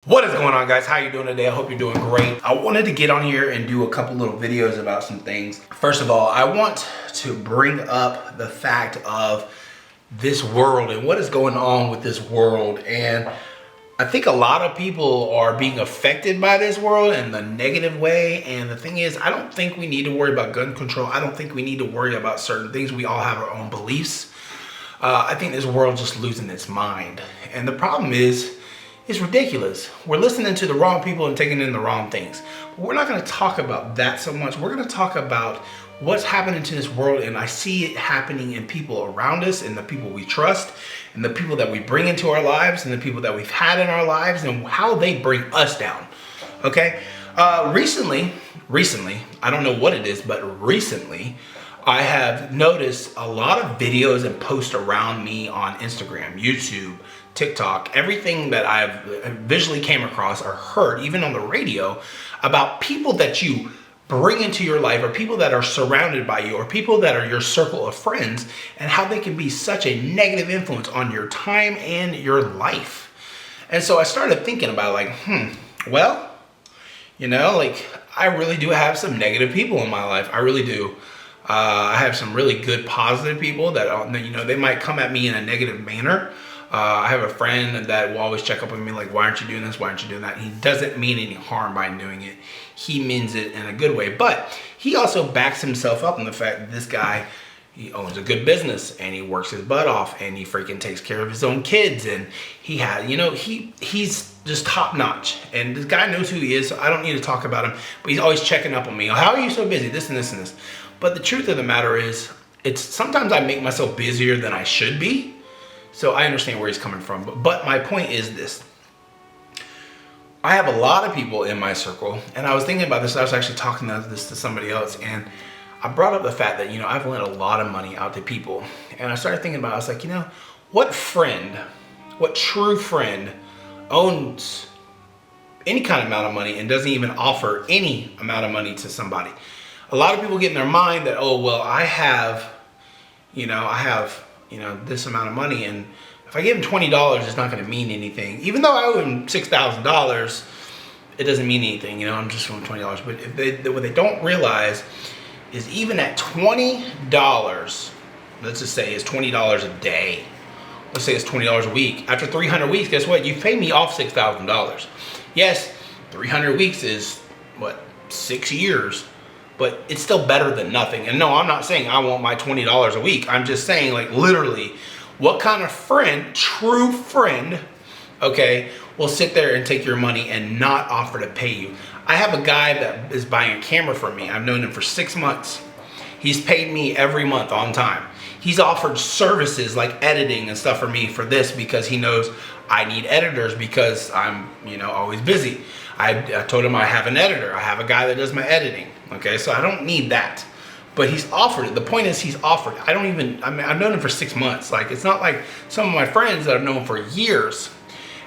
What is going on, guys? How you doing today? I hope you're doing great. I wanted to get on here and do a couple little videos about some things. First of all, I want to bring up the fact of this world and what is going on with this world. And I think a lot of people are being affected by this world in the negative way. And the thing is, I don't think we need to worry about gun control. I don't think we need to worry about certain things. We all have our own beliefs. I think this world is just losing its mind. And the problem is, it's ridiculous. We're listening to the wrong people and taking in the wrong things. But we're not going to talk about that so much. We're going to talk about what's happening to this world, and I see it happening in people around us and the people we trust and the people that we bring into our lives and the people that we've had in our lives and how they bring us down. Okay? Recently, I don't know what it is, but recently, I have noticed a lot of videos and posts around me on Instagram, YouTube, TikTok, everything that I've visually came across or heard, even on the radio, about people that you bring into your life or people that are surrounded by you or people that are your circle of friends and how they can be such a negative influence on your time and your life. And so I started thinking about well, I really do have some negative people in my life. I really do. I have some really good positive people that, they might come at me in a negative manner. I have a friend that will always check up with me like, why aren't you doing this? Why aren't you doing that? He doesn't mean any harm by doing it. He means it in a good way. But he also backs himself up in the fact that this guy, he owns a good business and he works his butt off and he freaking takes care of his own kids. And he has, he's just top notch. And this guy knows who he is, so I don't need to talk about him. But he's always checking up on me. How are you so busy? This and this and this. But the truth of the matter is, it's sometimes I make myself busier than I should be. So I understand where he's coming from. But my point is this. I have a lot of people in my circle, and I was thinking about this. I was actually talking about this to somebody else, and I brought up the fact that, I've lent a lot of money out to people. And I started thinking about it. I was like, what true friend owns any kind of amount of money and doesn't even offer any amount of money to somebody? A lot of people get in their mind that, oh, well, I have this amount of money, and if I give him $20, it's not going to mean anything. Even though I owe him $6,000, it doesn't mean anything. I'm just owing $20. But what they don't realize is even at $20, let's just say it's $20 a day. Let's say it's $20 a week. After 300 weeks, guess what? You've paid me off $6,000. Yes, 300 weeks is, 6 years. But it's still better than nothing. And no, I'm not saying I want my $20 a week. I'm just saying, literally, what kind of friend, true friend, will sit there and take your money and not offer to pay you? I have a guy that is buying a camera from me. I've known him for 6 months. He's paid me every month on time. He's offered services like editing and stuff for me for this because he knows I need editors because I'm, always busy. I told him I have an editor. I have a guy that does my editing. Okay, so I don't need that. But he's offered it. The point is he's offered it. I've known him for 6 months. It's not like some of my friends that I've known for years.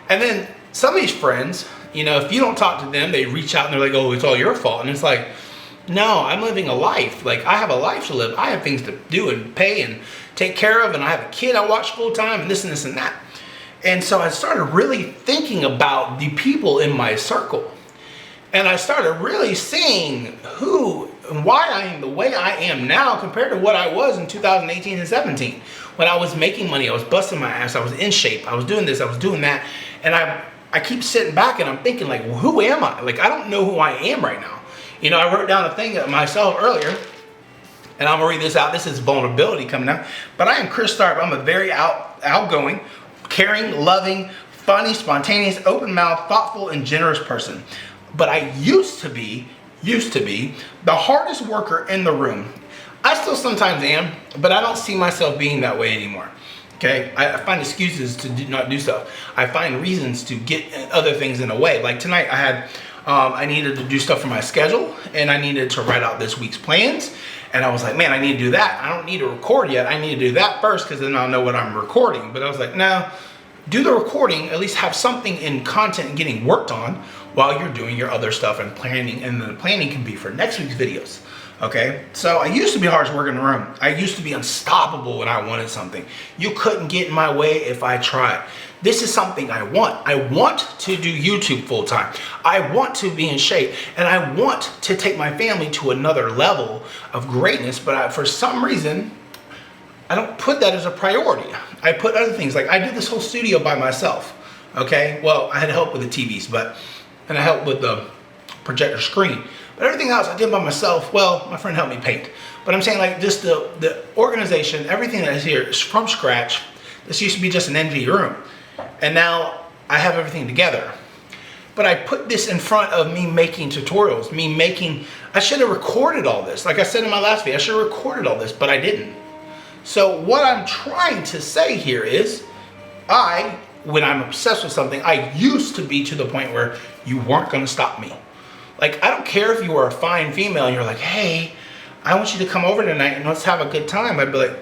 And then some of these friends, if you don't talk to them, they reach out and they're like, oh, it's all your fault. And it's like, no, I'm living a life. I have a life to live. I have things to do and pay and take care of. And I have a kid I watch full time and this and this and that. And so I started really thinking about the people in my circle. And I started really seeing who and why I am the way I am now compared to what I was in 2018 and 17. When I was making money, I was busting my ass, I was in shape, I was doing this, I was doing that. And I keep sitting back and I'm thinking, who am I? I don't know who I am right now. I wrote down a thing myself earlier, and I'm gonna read this out. This is vulnerability coming out. But I am Chris.Tharpe. I'm a very outgoing, caring, loving, funny, spontaneous, open-mouthed, thoughtful, and generous person. But I used to be the hardest worker in the room. I still sometimes am, but I don't see myself being that way anymore. Okay, I find excuses to not do stuff. I find reasons to get other things in the way. Like tonight, I needed to do stuff for my schedule, and I needed to write out this week's plans. And I was like, man, I need to do that. I don't need to record yet. I need to do that first because then I'll know what I'm recording. But I was like, no. do the recording, at least have something in content getting worked on while you're doing your other stuff and planning. And the planning can be for next week's videos. Okay, so I used to be the hardest worker in the room. I used to be unstoppable when I wanted something. You couldn't get in my way if I tried. This is something I want. I want to do YouTube full time. I want to be in shape, and I want to take my family to another level of greatness, but for some reason, I don't put that as a priority. I put other things, like I did this whole studio by myself, okay? Well, I had help with the TVs, and I helped with the projector screen. But everything else I did by myself. Well, my friend helped me paint. But I'm saying, like, just the organization, everything that is here is from scratch. This used to be just an NV room. And now I have everything together. But I put this in front of me making tutorials, I should have recorded all this. Like I said in my last video, I should have recorded all this, but I didn't. So what I'm trying to say here is, when I'm obsessed with something, I used to be to the point where you weren't gonna stop me. Like, I don't care if you were a fine female and you're like, hey, I want you to come over tonight and let's have a good time. I'd be like,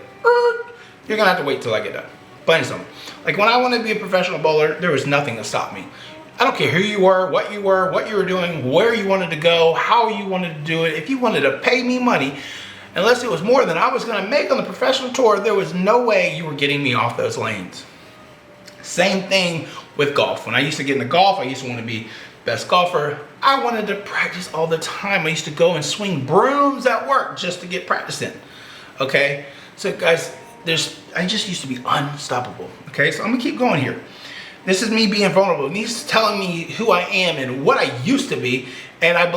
you're gonna have to wait till I get done. Plain and simple. Like, when I wanted to be a professional bowler, there was nothing to stop me. I don't care who you were, what you were doing, where you wanted to go, how you wanted to do it. If you wanted to pay me money, unless it was more than I was gonna make on the professional tour, there was no way you were getting me off those lanes. Same thing with golf. When I used to get into golf, I used to want to be best golfer. I wanted to practice all the time. I used to go and swing brooms at work just to get practice in. Okay, so guys, I just used to be unstoppable. Okay, so I'm gonna keep going here. This is me being vulnerable. He's telling me who I am and what I used to be, and I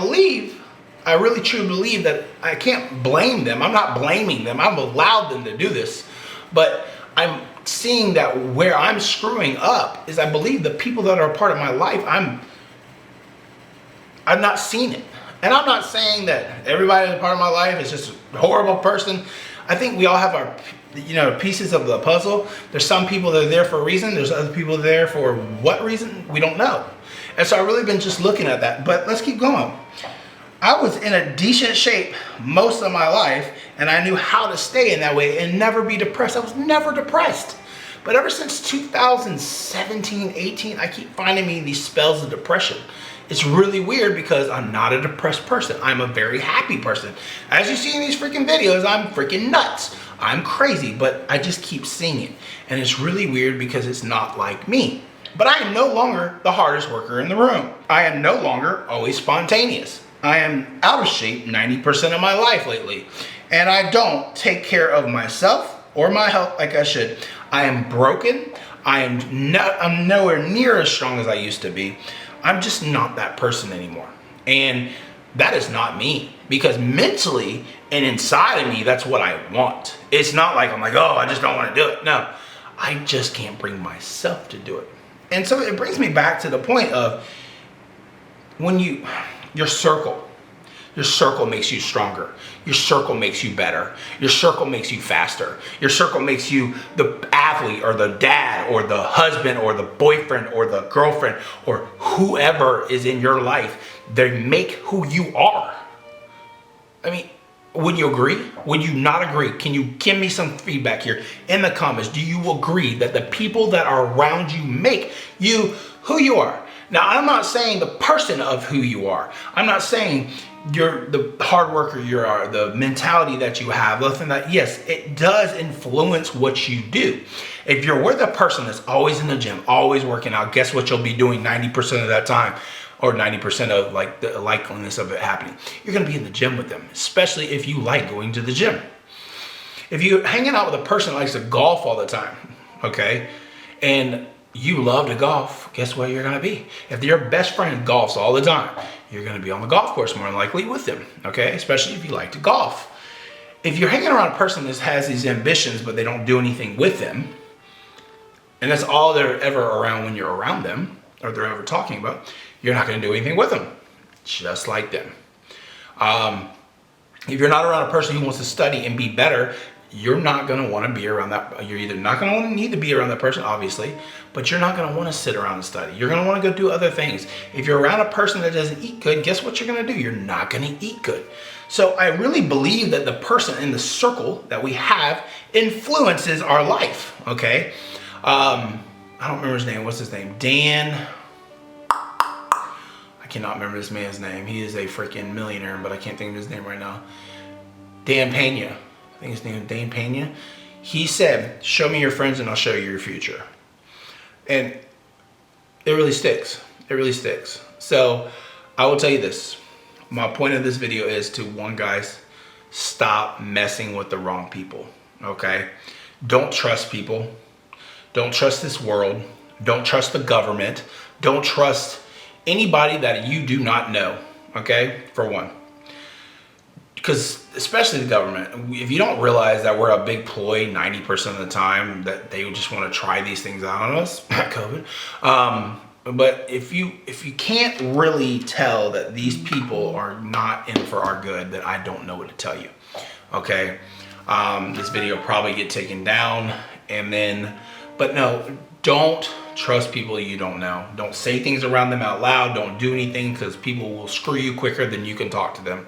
really truly believe that I can't blame them. I'm not blaming them. I've allowed them to do this, but I'm seeing that where I'm screwing up is, I believe the people that are a part of my life, I've not seen it. And I'm not saying that everybody that's part of my life is just a horrible person. I think we all have our, pieces of the puzzle. There's some people that are there for a reason. There's other people there for what reason? We don't know. And so I've really been just looking at that. But let's keep going. I was in a decent shape most of my life, and I knew how to stay in that way and never be depressed. I was never depressed. But ever since 2017, 18, I keep finding me these spells of depression. It's really weird because I'm not a depressed person. I'm a very happy person. As you see in these freaking videos, I'm freaking nuts. I'm crazy, but I just keep seeing it. And it's really weird because it's not like me. But I am no longer the hardest worker in the room. I am no longer always spontaneous. I am out of shape 90% of my life lately. And I don't take care of myself or my health like I should. I am broken. I'm nowhere near as strong as I used to be. I'm just not that person anymore. And that is not me, because mentally and inside of me, that's what I want. It's not like I'm like, oh, I just don't want to do it. No, I just can't bring myself to do it. And so it brings me back to the point of when your circle makes you stronger. Your circle makes you better. Your circle makes you faster. Your circle makes you the athlete or the dad or the husband or the boyfriend or the girlfriend or whoever is in your life. They make who you are. I mean, would you agree? Would you not agree? Can you give me some feedback here in the comments? Do you agree that the people that are around you make you who you are? Now, I'm not saying the person of who you are. I'm not saying you're the hard worker you are, the mentality that you have. Listen, that yes, it does influence what you do. If you're with a person that's always in the gym, always working out, guess what you'll be doing 90% of that time, or 90% of like the likeliness of it happening? You're gonna be in the gym with them, especially if you like going to the gym. If you're hanging out with a person that likes to golf all the time, okay, and you love to golf, guess where you're gonna be? If your best friend golfs all the time, you're gonna be on the golf course more than likely with them, okay? Especially if you like to golf. If you're hanging around a person that has these ambitions, but they don't do anything with them, and that's all they're ever around when you're around them, or they're ever talking about, you're not gonna do anything with them, just like them. If you're not around a person who wants to study and be better, you're not gonna wanna be around that. You're either not gonna need to be around that person, obviously, but you're not gonna wanna sit around and study. You're gonna wanna go do other things. If you're around a person that doesn't eat good, guess what you're gonna do? You're not gonna eat good. So I really believe that the person in the circle that we have influences our life, okay? I don't remember his name. What's his name? Dan. I cannot remember this man's name. He is a freaking millionaire, but I can't think of his name right now. Dan Pena. I think his name is Dan Pena. He said, show me your friends and I'll show you your future. And it really sticks. It really sticks. So I will tell you this. My point of this video is to, one, guys, stop messing with the wrong people, okay? Don't trust people. Don't trust this world. Don't trust the government. Don't trust anybody that you do not know, okay? For one. Because especially the government, if you don't realize that we're a big ploy 90% of the time, that they just want to try these things out on us, COVID. But if you can't really tell that these people are not in for our good, then I don't know what to tell you. Okay, this video will probably get taken down, and then, but no, don't trust people you don't know. Don't say things around them out loud. Don't do anything, because people will screw you quicker than you can talk to them.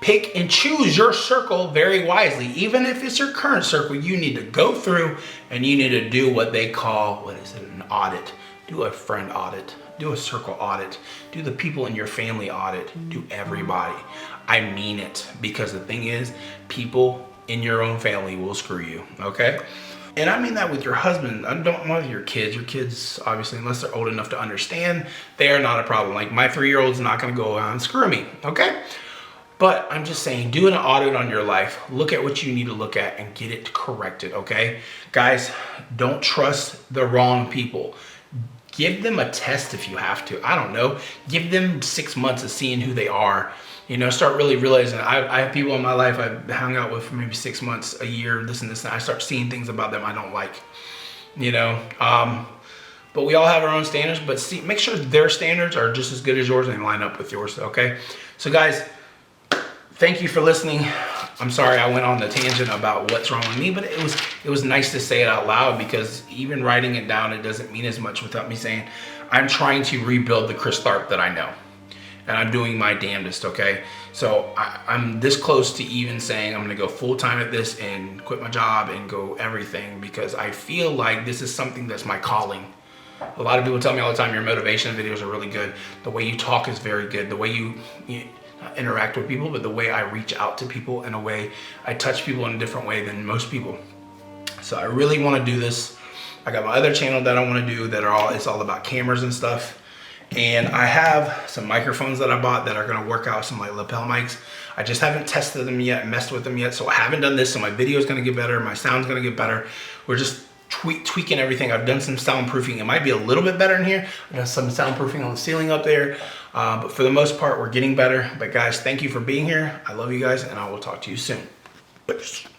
Pick and choose your circle very wisely. Even if it's your current circle, you need to go through and you need to do what they call, what is it, an audit. Do a friend audit, do a circle audit, do the people in your family audit, do everybody. I mean it, because the thing is, people in your own family will screw you, okay? And I mean that with your husband. I don't know with your kids. Your kids, obviously, unless they're old enough to understand, they are not a problem. Like my 3-year-old's not gonna go around and screw me, okay? But I'm just saying, do an audit on your life. Look at what you need to look at and get it corrected, okay? Guys, don't trust the wrong people. Give them a test if you have to. I don't know. Give them 6 months of seeing who they are. You know, start really realizing. I have people in my life I've hung out with for maybe 6 months, a year, this and this, and I start seeing things about them I don't like. You know, but we all have our own standards. But see, make sure their standards are just as good as yours and line up with yours. Okay, so guys, thank you for listening. I'm sorry I went on the tangent about what's wrong with me, but it was nice to say it out loud, because even writing it down, it doesn't mean as much without me saying, I'm trying to rebuild the Chris.Tharpe that I know. And I'm doing my damnedest, okay? So I'm this close to even saying I'm gonna go full-time at this and quit my job and go everything, because I feel like this is something that's my calling. A lot of people tell me all the time, your motivation videos are really good. The way you talk is very good. The way you interact with people, but the way I reach out to people, in a way I touch people in a different way than most people. So I really want to do this. I got my other channel that I want to do that it's all about cameras and stuff. And I have some microphones that I bought that are going to work out, some like lapel mics. I just haven't tested them yet, messed with them yet. So I haven't done this. So my video is going to get better. My sound's going to get better. We're just tweaking everything. I've done some soundproofing. It might be a little bit better in here. I've done some soundproofing on the ceiling up there. But for the most part, we're getting better. But guys, thank you for being here. I love you guys, and I will talk to you soon.